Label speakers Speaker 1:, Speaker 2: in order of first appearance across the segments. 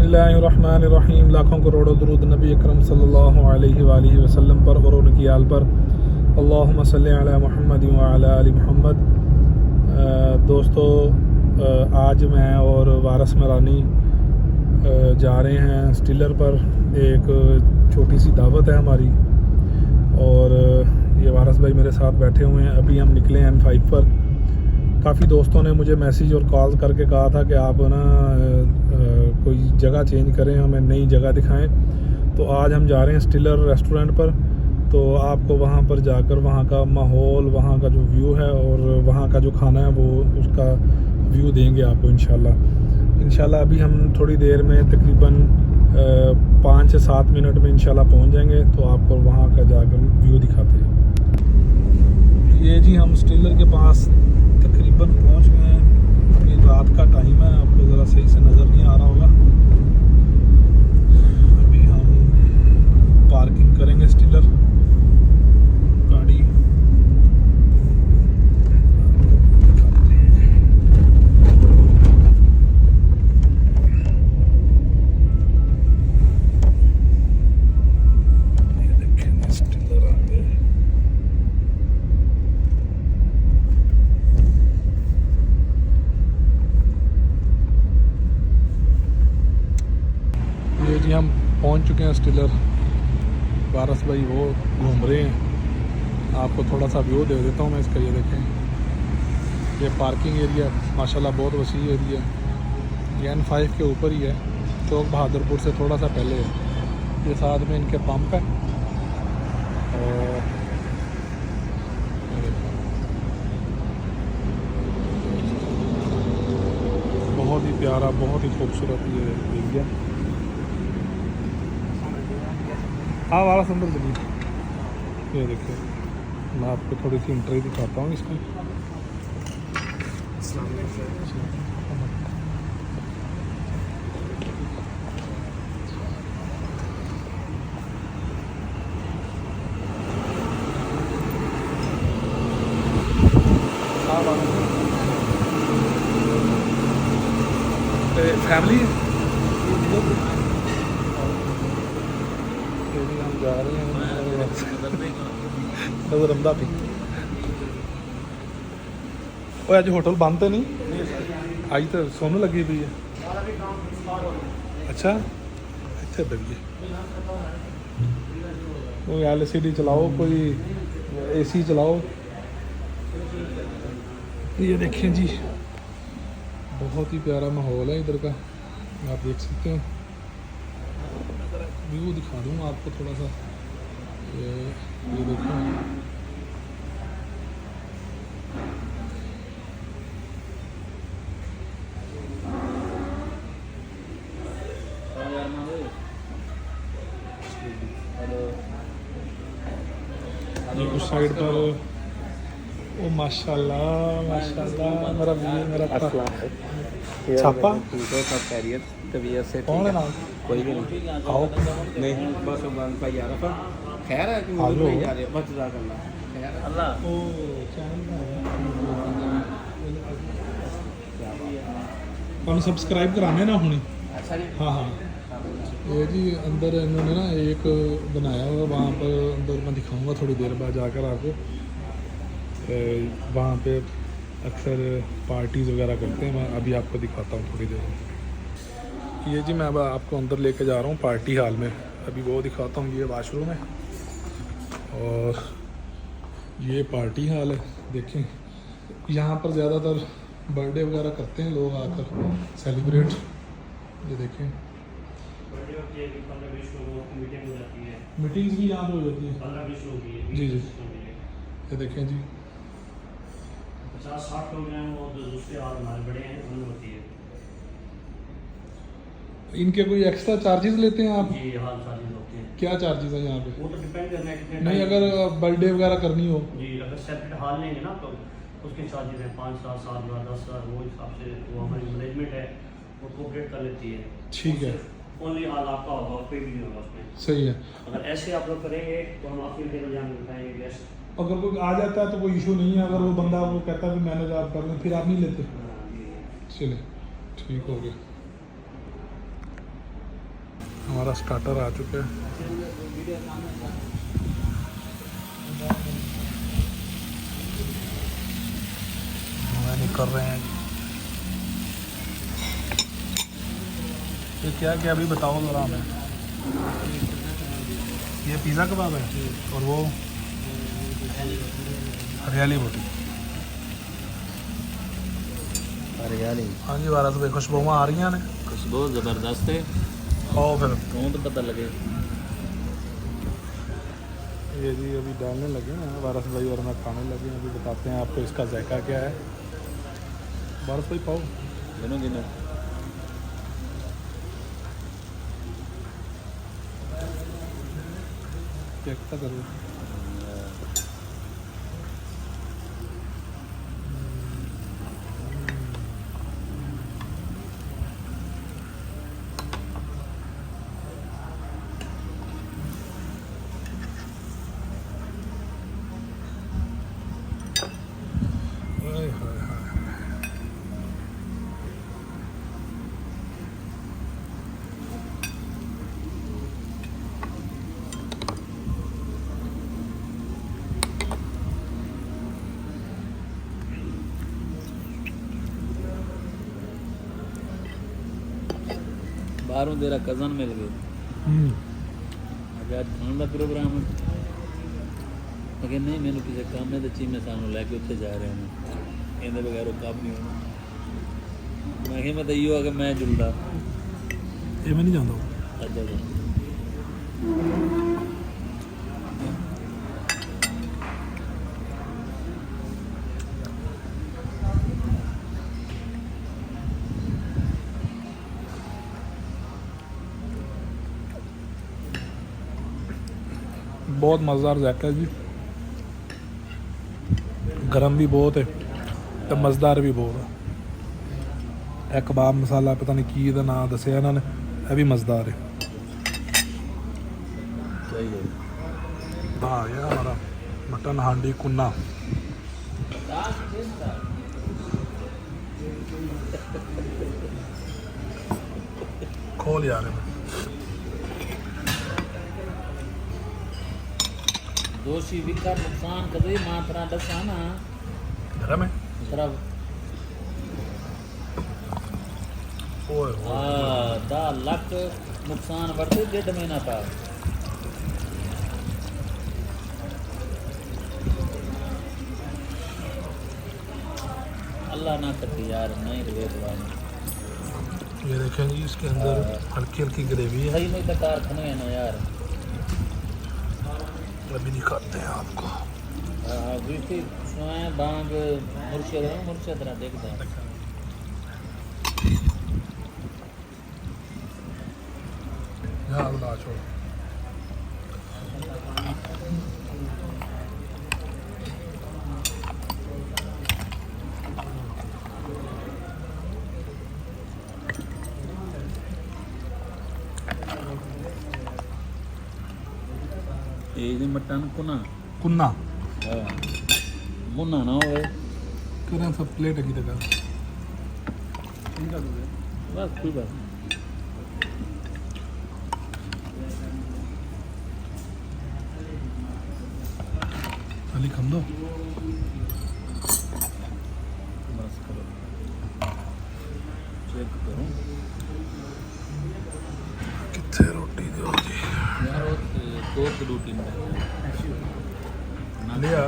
Speaker 1: बिस्मिल्लाहिर्रहमानिर्रहीम। लाखों करोड़ों दुरूद नबी अकरम सल्लल्लाहु अलैहि वसल्लम पर और उनकी आल पर। अल्लाहुम्मा सल्ली अला मुहम्मद व अला आलि मुहम्मद। दोस्तों, आज मैं और वारस मरानी जा रहे हैं स्टिलर पर। एक छोटी सी दावत है हमारी और ये वारस भाई मेरे साथ बैठे हुए हैं। अभी हम निकले हैं N5 पर। काफ़ी दोस्तों ने मुझे मैसेज और कॉल करके कहा था कि आप ना कोई जगह चेंज करें, हमें नई जगह दिखाएं। तो आज हम जा रहे हैं स्टिलर रेस्टोरेंट पर। तो आपको वहां पर जाकर वहां का माहौल, वहां का जो व्यू है और वहां का जो खाना है वो उसका व्यू देंगे आपको इंशाल्लाह। अभी हम थोड़ी देर में तकरीबन 5 से 7 मिनट में इंशाल्लाह पहुंच जाएंगे। तो आपको वहां का जाकर व्यू दिखाते हैं। ये जी हम स्टिलर के पास तकरीबन पहुंच गए हैं। अभी रात का टाइम है, आपको ज़रा सही से नज़र नहीं आ रहा होगा। अभी हम पार्किंग करेंगे स्टिलर गाड़ी। ये देखें स्टिलर आ गए। ये जी हम पहुंच चुके हैं स्टिलर। वारस भाई वो घूम रहे हैं। आपको थोड़ा सा व्यू दे देता हूँ मैं इसका। ये देखें, ये पार्किंग एरिया माशाल्लाह बहुत वसी एरिया है। ये N5 के ऊपर ही है, चौक बहादुरपुर से थोड़ा सा पहले है। ये साथ में इनके पंप है और बहुत ही प्यारा, बहुत ही खूबसूरत ये एरिया। हाँ, वाला सुंदर चलिए। ये देखिए, मैं आपको थोड़ी सी इंट्री दिखाता हूँ इसकी। फैमिली हम जा रहे हैं नजर अंदा भी। वो अज होटल बंद तो नहीं, अज तो सोनू लगी पई है। अच्छा, इतने दबिए कोई LCD चलाओ, कोई AC चलाओ। ये देखें जी, बहुत ही प्यारा माहौल है इधर का, आप देख सकते हैं। व्यू दिखा दूँ आपको थोड़ा सा। ये देखो, ये उस साइड पर ओ माशाल्लाह माशाल्लाह, मेरा छापा कौन है नाम?
Speaker 2: कोई भी नहीं।
Speaker 1: आओ
Speaker 2: नहीं बस भाई यार पर खैर है कि मुझे नहीं जा रहे बस जा करना खैर अल्लाह
Speaker 1: ओ चैनल सब्सक्राइब कराने ना हुनी।
Speaker 2: अच्छा जी।
Speaker 1: हाँ हाँ, ये जी अंदर इन्होंने ना एक बनाया हुआ, वहाँ पर अंदर मैं दिखाऊंगा थोड़ी देर बाद जाकर आपको। वहाँ पे अक्सर पार्टीज़ वगैरह करते हैं। मैं अभी आपको दिखाता हूँ थोड़ी देर में। ये जी मैं अब आपको अंदर लेके जा रहा हूँ पार्टी हॉल में। अभी वो दिखाता हूँ। ये वाशरूम है और ये पार्टी हॉल है। देखें, यहाँ पर ज़्यादातर बर्थडे वगैरह करते हैं लोग आकर सेलिब्रेट। ये देखें, मीटिंग्स भी यहाँ पर हो जाती है। जी जी, ये देखें जी,
Speaker 3: 50-60 लोग हैं वो दूसरे हाल हमारे बड़े हैं उनमें होती है।
Speaker 1: इनके कोई एक्स्ट्रा चार्जेस लेते हैं आप?
Speaker 3: जी हाल चार्जेस होते हैं।
Speaker 1: क्या चार्जेस है यहाँ पे?
Speaker 3: वो तो डिपेंड करना है कितने
Speaker 1: नहीं, अगर बर्थडे वगैरह करनी हो
Speaker 3: जी, अगर सेपरेट हाल लेंगे ना तो उसके चार्जेस हैं 5,000, 7,000, 10,000। वो हिसाब से वो हमारी मैनेजमेंट है वो कोऑपरेट कर लेती है।
Speaker 1: ठीक है,
Speaker 3: ओनली हाल आपका होगा और कोई भी नहीं होगा उसमें।
Speaker 1: सही है।
Speaker 3: अगर ऐसे आप लोग करेंगे तो हम आपके टेबल जाने बताएंगे गेस्ट।
Speaker 1: अगर कोई आ जाता है तो कोई इशू नहीं है। अगर वो बंदा वो कहता है कि मैनेज आप कर लें, फिर आप नहीं लेते। चले, ठीक हो गया। हमारा स्टार्टर आ चुका है। नहीं कर रहे हैं ये क्या क्या अभी बताओ ज़रा हमें। ये पिज़्ज़ा कबाब है और वो हरियाली रोटी।
Speaker 2: हरियाली
Speaker 1: हाँ जी, 12 रुपये खुशबू आ रही हैं ने
Speaker 2: खुशबू ज़बरदस्त है।
Speaker 1: खाओ फिर।
Speaker 2: कौन तो पता लगे।
Speaker 1: ये जी अभी डालने लगे हैं वारस भाई और मैं खाने लगे हैं। अभी बताते हैं आपको इसका जायका क्या है। वारस भाई पाओ
Speaker 2: गिनो गिनो।
Speaker 1: चेक तो करो। हाय हाय हाय।
Speaker 2: बाहरों तेरा कज़न मिल गए। अगर खाने का प्रोग्राम है लेकिन नहीं मैंने किसी काम में तो चीमे सामने लैके उत्ते जा रहे हैं इन्हें बगैर काम नहीं होना। मैं मैं तो यो अगर मैं जुड़दा
Speaker 1: ये मैं नहीं जानता।
Speaker 2: अच्छा
Speaker 1: बहुत मज़ेदार जायका है जी। गरम भी बहुत है तो मज़ेदार भी बहुत है। एक कबाब मसाला पता नहीं की दा नाम दसिया इन्होंने, यह भी मज़ेदार है।
Speaker 2: सही है।
Speaker 1: हाँ ये हमारा मटन हांडी कुन्ना। खोल यार है।
Speaker 2: दोषी विका नुकसान कदे मात्रा दसाना
Speaker 1: गरम है।
Speaker 2: तरफ
Speaker 1: ओए ओए।
Speaker 2: दा लख नुकसान बढ़ते 1.5 महीना था। अल्लाह ना करती यार नहीं रहे दुआ में।
Speaker 1: ये देखें जी इसके अंदर हल्की हल्की ग्रेवी है।
Speaker 2: सही में तो कारखाने है ना यार।
Speaker 1: अभी दिखाते हैं आपको।
Speaker 2: विफी स्वयं बांग मुर्शिद रहा देखता है।
Speaker 1: या अल्लाह छोड़।
Speaker 2: ये मटन कुना
Speaker 1: कुन्ना
Speaker 2: मुन्ना ना होवे।
Speaker 1: करें सब प्लेट है की जगह।
Speaker 2: बस कोई बात
Speaker 1: अली खम दो।
Speaker 2: बस करो चेक करो
Speaker 1: कितने रोटी दो जी
Speaker 2: यार वो दो रोटी में
Speaker 1: लिया।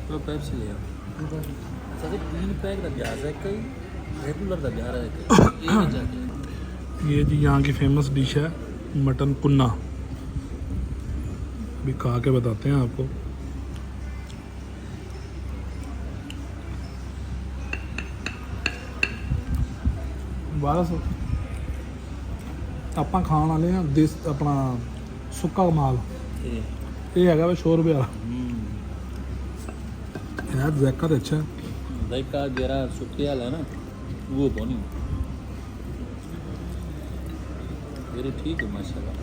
Speaker 2: तो पेप्सी लिया सर 3 पैक का ब्याज है कई रेगुलर का ब्याज है कई।
Speaker 1: ये जी यहाँ की फेमस डिश है मटन कुन्ना। भी खा के बताते हैं आपको। वारस ਆਪਾਂ ਖਾਣ ਵਾਲੇ ਆ ਦੇਸ ਆਪਣਾ ਸੁੱਕਾ ਮਾਲ। ਇਹ ਹੈਗਾ ਵਾ 100 रुपये वाला। यार जायका तो अच्छा है।
Speaker 2: जायका जरा सुखे वाला है ना वो कौन मेरे ठीक है माशाल्लाह।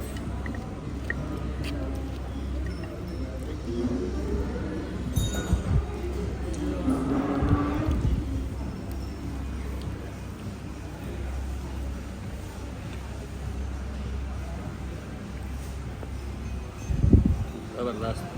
Speaker 2: ज़बरदस्त।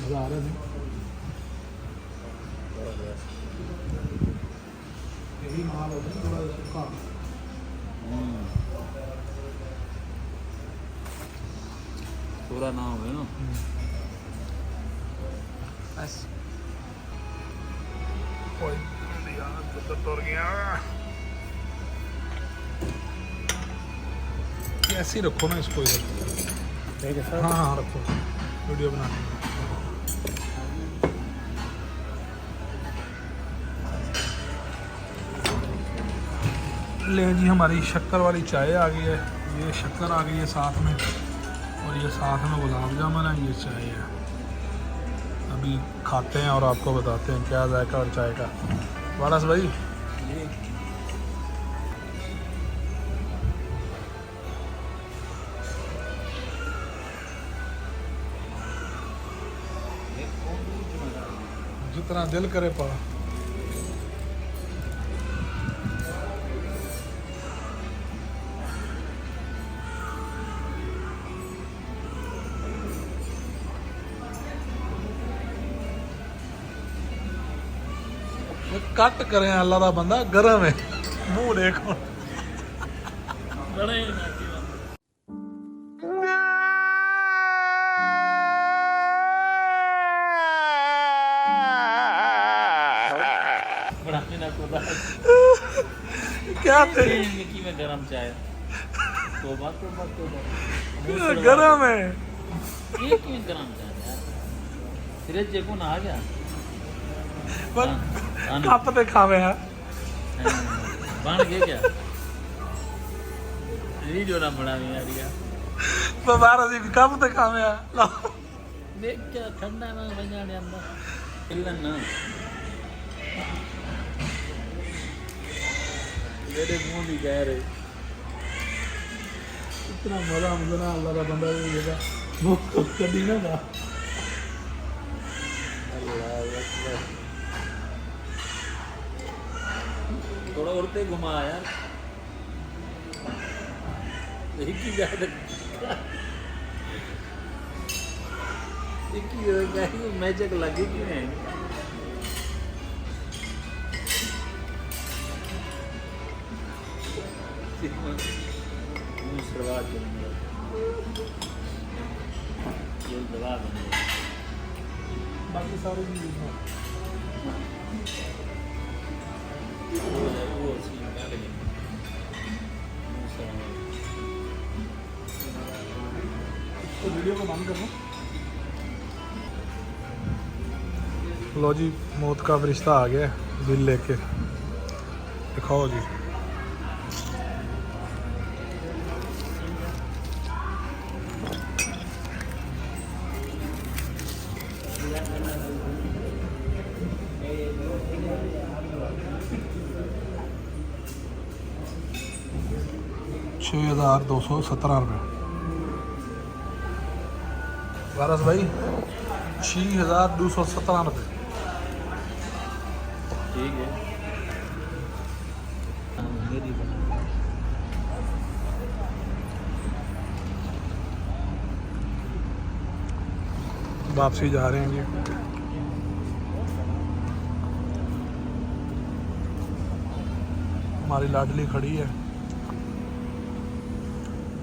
Speaker 1: मज़ा आ रहा है। यही माल होता है थोड़ा सूखा।
Speaker 2: पूरा ना हो ना बस।
Speaker 1: तोड़ गया। ऐसे ही रखो ना इसको इधर।
Speaker 3: ठीक है सर।
Speaker 1: हाँ हाँ रखो, वीडियो बनाने में। ले जी, हमारी शक्कर वाली चाय आ गई है। ये शक्कर आ गई है साथ में, और ये साथ में गुलाब जामुन है, ये चाय है। अभी खाते हैं और आपको बताते हैं क्या जायका और चाय का। वारस भाई जितना दिल करे पा। कट करें अल्लाह का बंदा गर्म है, मुंह देखो।
Speaker 2: बड़े बड़ा ना
Speaker 1: क्या थे
Speaker 2: मिकी में गरम चाय तो बात
Speaker 1: गर्म है।
Speaker 2: ये क्यों गरम चाय यार, फ्रिज देखो ना आ गया
Speaker 1: पर कप ते खावे है
Speaker 2: बन गया क्या वीडियो ना बना में यार
Speaker 1: पर बाहर से कप ते खावे है। लो
Speaker 2: देख क्या ठंडा ना बन जाने अंदर इलन ना मेरे मुंह भी कह रहे
Speaker 1: इतना मजा मुझे ना अल्लाह का बंदा भी देगा वो कभी ना था।
Speaker 2: थोड़ा उड़ते घुमा यार एक ही ज्यादा एक ही मैजिक लगी कि नहीं शुरुआत ये दवा बन
Speaker 1: बाकी सारे भी
Speaker 2: वो सीन काट गया
Speaker 1: तो वीडियो को बंद कर लो। लो जी, मौत का फरिश्ता आ गया बिल लेके, दिखाओ जी। ₹6,217 वारस भाई, ₹6,217।
Speaker 2: ठीक है मेरी
Speaker 1: वापसी जा रहे हैं जी। हमारी लाडली खड़ी है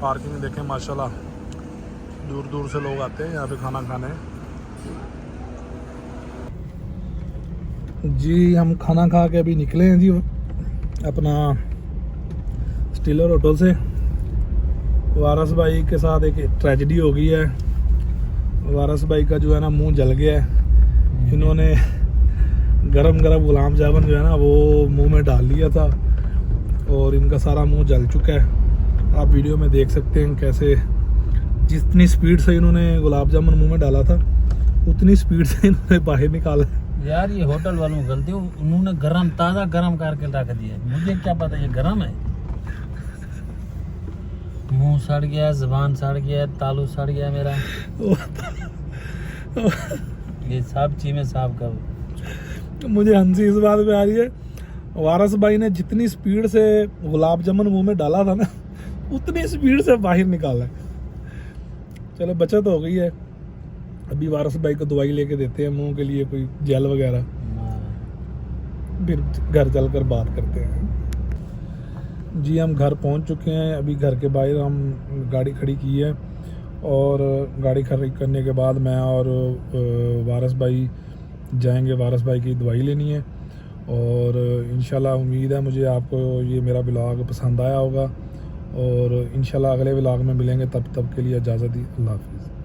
Speaker 1: पार्किंग में, देखें माशाल्लाह दूर दूर से लोग आते हैं यहाँ पे खाना खाने। जी हम खाना खा के अभी निकले हैं जी अपना स्टीलर होटल से। वारस भाई के साथ एक ट्रेजेडी हो गई है। वारस भाई का जो है ना मुंह जल गया है। इन्होंने गरम गरम गुलाब जामुन जो है ना वो मुंह में डाल लिया था और इनका सारा मुंह जल चुका है। आप वीडियो में देख सकते हैं कैसे जितनी स्पीड से इन्होंने गुलाब जामुन मुंह में डाला था उतनी स्पीड से इन्होंने बाहर निकाला।
Speaker 2: यार ये होटल वालों की गलती, उन्होंने गरम ताज़ा गरम करके रख दिया, मुझे क्या पता ये गरम है। मुंह सड़ गया, ज़बान सड़ गया, तालू सड़ गया मेरा। ये सब चीज़ें साफ कर।
Speaker 1: मुझे हंसी इस बात पे आ रही है, वारस भाई ने जितनी स्पीड से गुलाब जामुन मुंह में डाला था ना, उतनी स्पीड से बाहर निकाला है। चलो बचत हो गई है। अभी वारस भाई को दवाई लेके देते हैं मुंह के लिए, कोई जेल वगैरह, फिर घर चलकर बात करते हैं। जी हम घर पहुंच चुके हैं। अभी घर के बाहर हम गाड़ी खड़ी की है और गाड़ी खड़ी करने के बाद मैं और वारस भाई जाएंगे, वारस भाई की दवाई लेनी है। और इंशाल्लाह उम्मीद है मुझे आपको ये मेरा ब्लॉग पसंद आया होगा, और इंशाल्लाह अगले ब्लॉग में मिलेंगे। तब के लिए इजाज़त दी। अल्लाह हाफ़िज़।